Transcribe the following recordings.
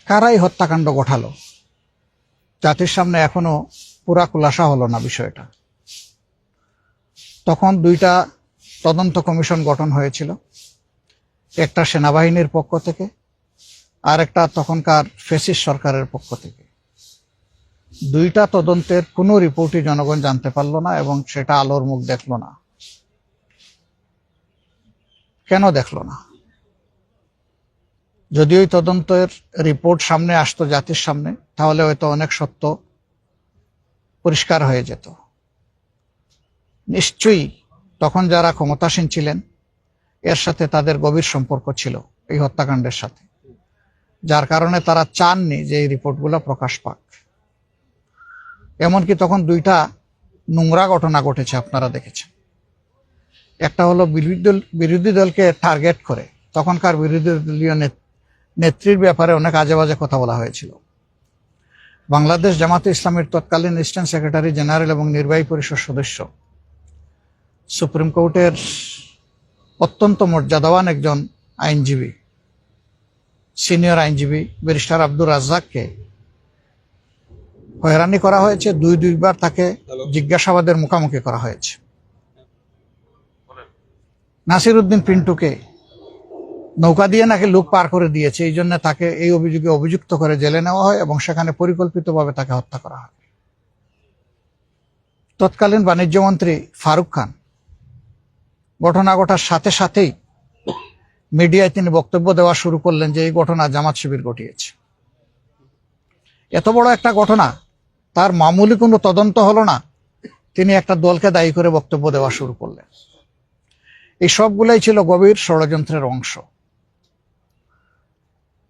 কারাই হত্যাকাণ্ড ঘটালো, জাতির সামনে এখনো পুরা খুলাসা হলো না বিষয়টা। তখন দুইটা তদন্ত কমিশন গঠন হয়েছিল, একটা সেনাবাহিনীর পক্ষ থেকে আর একটা তখনকার ফ্যাসিস্ট সরকারের পক্ষ থেকে। দুইটা তদন্তের কোনো রিপোর্টই জনগণ জানতে পারল না এবং সেটা আলোর মুখ দেখল না। কেন দেখলো না? যদি ওই তদন্তের রিপোর্ট সামনে আসতো জাতির সামনে, তাহলে হয়তো অনেক সত্য পরিষ্কার হয়ে যেত। নিশ্চয়ই তখন যারা ক্ষমতাসীন ছিলেন এর সাথে তাদের গভীর সম্পর্ক ছিল এই হত্যাকাণ্ডের সাথে, যার কারণে তারা চাননি যে এই রিপোর্টগুলো প্রকাশ পাক। এমনকি তখন দুইটা নোংরা ঘটনা ঘটেছে, আপনারা দেখেছেন। একটা হলো বিরোধী দলকে টার্গেট করে তখনকার বিরোধী দলীয় নেত্রীর ব্যাপারে অনেক আজে বাজে কথা বলা হয়েছিল। বাংলাদেশ জামাতে ইসলামের তৎকালীন অ্যাসিস্ট্যান্ট সেক্রেটারি জেনারেল এবং নির্বাহী পরিষদ সদস্য, সুপ্রিম কোর্টের অত্যন্ত মর্যাদাবান একজন আইনজীবী, সিনিয়র আইনজীবী ব্যারিস্টার আব্দুর রাজ্জাককে হয়রানি করা হয়েছে। দুইবার তাকে জিজ্ঞাসাবাদের মুখোমুখি করা হয়েছে। নাসির উদ্দিন পিন্টুকে নৌকা দিয়ে নাকি লোক পার করে দিয়েছে, এই জন্য তাকে এই অভিযোগে অভিযুক্ত করে জেলে নেওয়া হয় এবং সেখানে পরিকল্পিতভাবে তাকে হত্যা করা হয়। তৎকালীন বাণিজ্যমন্ত্রী ফারুক খান ঘটনা ঘটার সাথে সাথেই মিডিয়ায় তিনি বক্তব্য দেওয়া শুরু করলেন যে এই ঘটনা জামাত শিবির ঘটিয়েছে। এত বড় একটা ঘটনা, তার মামুলি কোনো তদন্ত হলো না, তিনি একটা দলকে দায়ী করে বক্তব্য দেওয়া শুরু করলেন। এই সবগুলাই ছিল গভীর ষড়যন্ত্রের অংশ।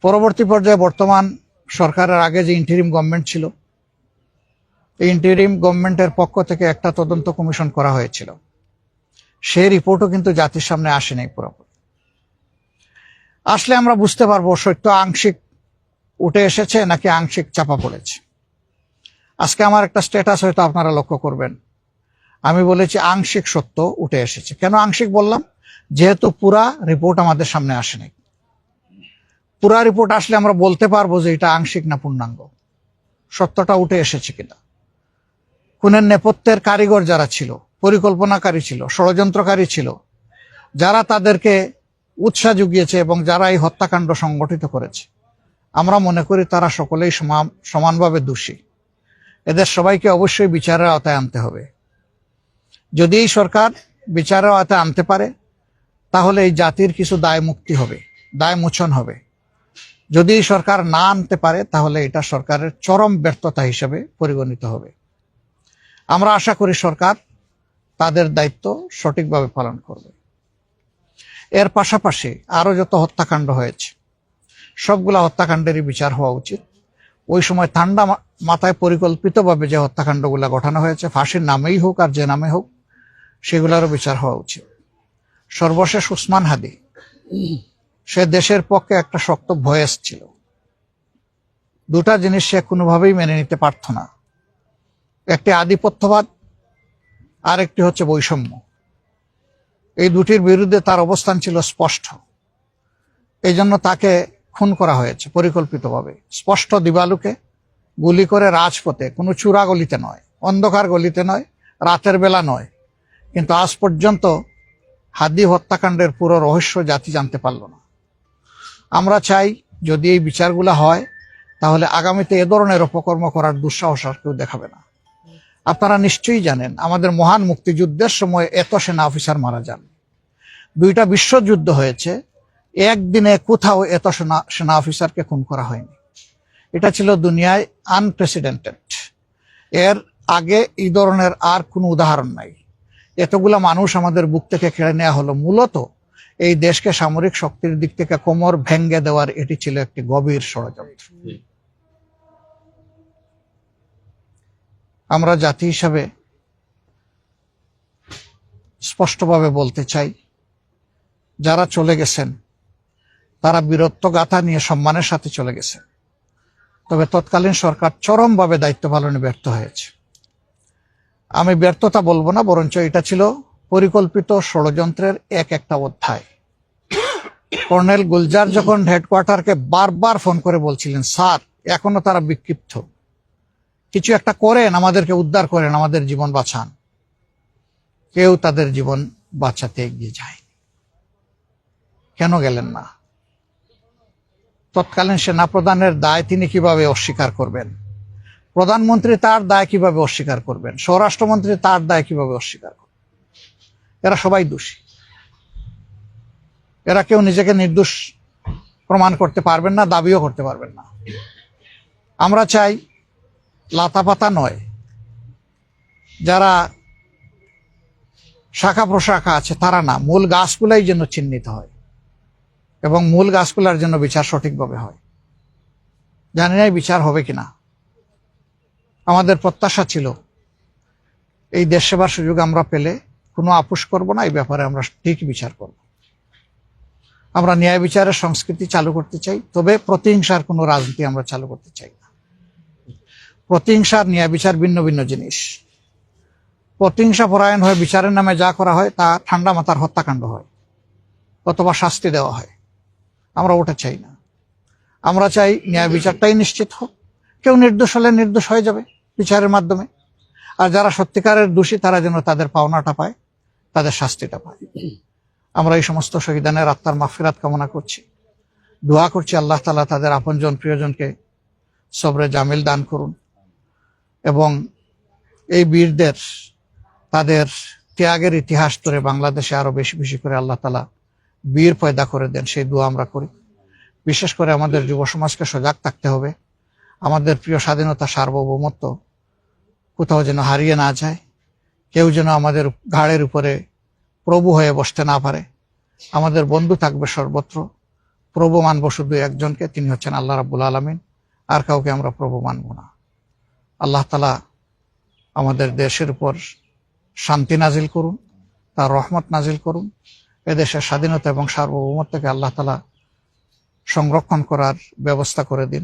পরবর্তী পর্যায়ে বর্তমান সরকারের আগে যে ইন্টারিম গভর্নমেন্ট ছিল, এই ইন্টারিম গভর্নমেন্টের পক্ষ থেকে একটা তদন্ত কমিশন করা হয়েছিল। সেই রিপোর্টও কিন্তু জাতির সামনে আসেনি পুরোপুরি। আসলে আমরা বুঝতে পারবো সত্য আংশিক উঠে এসেছে নাকি আংশিক চাপা পড়েছে। আজকে আমার একটা স্ট্যাটাস হয়তো আপনারা লক্ষ্য করবেন, আমি বলেছি আংশিক সত্য উঠে এসেছে। কেন আংশিক বললাম? যেহেতু পুরা রিপোর্ট আমাদের সামনে আসেনি। পুরা রিপোর্ট আসলে আমরা বলতে পারবো যে এটা আংশিক না পূর্ণাঙ্গ, সত্যটা উঠে এসেছে কিনা। খুনের নেপথ্যের কারিগর যারা ছিল, পরিকল্পনাকারী ছিল, ষড়যন্ত্রকারী ছিল, যারা তাদেরকে উৎসাহ জুগিয়েছে এবং যারা এই হত্যাকাণ্ড সংগঠিত করেছে, আমরা মনে করি তারা সকলেই সমানভাবে দোষী। এদের সবাইকে অবশ্যই বিচারের আওতায় আনতে হবে। যদি এই সরকার বিচারের আওতায় আনতে পারে, তাহলে এই জাতির কিছু দায় মুক্তি হবে, দায় মোচন হবে। যদি এই সরকার না আনতে পারে, তাহলে এটা সরকারের চরম ব্যর্থতা হিসেবে পরিগণিত হবে। আমরা আশা করি সরকার তাদের দায়িত্ব সঠিকভাবে পালন করবে। এর পাশাপাশি আরো যত হত্যাকাণ্ড হয়েছে, সবগুলা হত্যাকাণ্ডেরই বিচার হওয়া উচিত। ওই সময় ঠান্ডা মাথায় পরিকল্পিতভাবে যে হত্যাকাণ্ডগুলা ঘটানো হয়েছে, ফাঁসির নামেই হোক আর যে নামে হোক, সেগুলোরও বিচার হওয়া উচিত। সর্বশেষ উসমান হাদি, সে দেশের পক্ষে একটা শক্ত ভয়েস ছিল। দুটা জিনিস সে কোনোভাবেই মেনে নিতে পারত না, একটি আধিপত্যবাদ আর একটি হচ্ছে বৈষম্য। এই দুটির বিরুদ্ধে তার অবস্থান ছিল স্পষ্ট। এই জন্য তাকে খুন করা হয়েছে পরিকল্পিতভাবে, স্পষ্ট দিবালুকে গুলি করে, রাজপথে, কোনো চূড়া গলিতে নয়, অন্ধকার গলিতে নয়, রাতের বেলা নয়। কিন্তু আজ পর্যন্ত হাদি হত্যাকাণ্ডের পুরো রহস্য জাতি জানতে পারল না। আমরা চাই যদি এই বিচারগুলো হয়, তাহলে আগামীতে এ ধরনের অপকর্ম করার দুঃসাহস আর কেউ দেখাবে না। আপনারা নিশ্চয়ই জানেন, আমাদের মহান মুক্তিযুদ্ধের সময় এত সেনা অফিসার মারা যান। দুইটা বিশ্বযুদ্ধ হয়েছে, একদিনে কোথাও এত সেনা অফিসারকে খুন করা হয়নি। এটা ছিল দুনিয়ায় আনপ্রেসিডেন্টেড। এর আগে এই ধরনের আর কোনো উদাহরণ নাই। এতগুলা মানুষ আমাদের বুক থেকে কেড়ে নেওয়া হলো মূলত এই দেশকে সামরিক শক্তির দিক থেকে কোমর ভেঙ্গে দেওয়ার। এটি ছিল একটি গভীর ষড়যন্ত্র। আমরা জাতি হিসাবে স্পষ্টভাবে বলতে চাই, যারা চলে গেছেন তারা বীরত্ব গাথা নিয়ে সম্মানের সাথে চলে গেছেন, তবে তৎকালীন সরকার চরমভাবে দায়িত্ব পালনে ব্যর্থ হয়েছে। আমি ব্যর্থতা বলবো না, বরঞ্চ এটা ছিল পরিকল্পিত ষড়যন্ত্রের একটা অধ্যায়। কর্নেল গুলজার যখন হেডকোয়ার্টারকে বারবার ফোন করে বলছিলেন, স্যার এখনো তারা বিক্ষিপ্ত, কিছু একটা করেন, আমাদেরকে উদ্ধার করেন, আমাদের জীবন বাঁচান, কেউ তাদের জীবন বাঁচাতে এগিয়ে যায়। কেন গেলেন না? তৎকালীন সেনাপ্রধানের দায় তিনি কিভাবে অস্বীকার করবেন? প্রধানমন্ত্রী তার দায় কিভাবে অস্বীকার করবেন? স্বরাষ্ট্রমন্ত্রী তার দায় কিভাবে অস্বীকার করবেন? এরা সবাই দোষী। এরা কেউ নিজেকে নির্দোষ প্রমাণ করতে পারবেন না, দাবিও করতে পারবেন না। আমরা চাই লাতাপাতা নয়, যারা শাখা প্রশাখা আছে তারা না, মূল গাছগুলাই যেন চিহ্নিত হয় এবং মূল গাছগুলার জন্য বিচার সঠিকভাবে হয়। জানি না বিচার হবে কিনা। আমাদের প্রত্যাশা ছিল এই দেশ সেবার সুযোগ আমরা পেলে কোনো আপোষ করব না, এই ব্যাপারে আমরা ঠিক বিচার করব। আমরা ন্যায় বিচারের সংস্কৃতি চালু করতে চাই, তবে প্রতিহিংসার কোনো রাজনীতি আমরা চালু করতে চাই না। প্রতিহিংসার ন্যায় বিচার ভিন্ন ভিন্ন জিনিস। প্রতিহিংসা পরায়ণ হয়ে বিচারের নামে যা করা হয় তা ঠান্ডা মাথার হত্যাকাণ্ড হয় অথবা শাস্তি দেওয়া হয়। আমরা ওটা চাই না। আমরা চাই ন্যায় বিচারটাই নিশ্চিত হোক, কেউ নির্দোষ হলে নির্দোষ হয়ে যাবে বিচারের মাধ্যমে, আর যারা সত্যিকারের দোষী তারা যেন তাদের পাওনাটা পায়, তাদের শাস্তিটা পায়। আমরা এই সমস্ত শহীদানের আত্মার মাগফিরাত কামনা করছি, দোয়া করছি আল্লাহ তাআলা তাদের আপনজন প্রিয়জনকে সবরে জামিল দান করুন এবং এই বীরদের তাদের ত্যাগের ইতিহাস ধরে বাংলাদেশে আরো বেশি বেশি করে আল্লাহ তাআলা বীর পয়দা করে দেন, সেই দোয়া আমরা করি। বিশেষ করে আমাদের যুব সমাজকে সজাগ থাকতে হবে। আমাদের প্রিয় স্বাধীনতা, সার্বভৌমত্ব কোথাও যেন হারিয়ে না যায়, কেউ যেন আমাদের ঘাড়ের উপরে প্রভু হয়ে বসতে না পারে। আমাদের বন্ধু থাকবে সর্বত্র, প্রভু মানব শুধু একজনকে, তিনি হচ্ছেন আল্লাহ রাব্বুল আলামিন, আর কাউকে আমরা প্রভু মানব না। আল্লাহ তাআলা আমাদের দেশের উপর শান্তি নাজিল করুন, তার রহমত নাজিল করুন। এদেশের স্বাধীনতা এবং সার্বভৌমত্বকে আল্লাহ তাআলা সংরক্ষণ করার ব্যবস্থা করে দিন।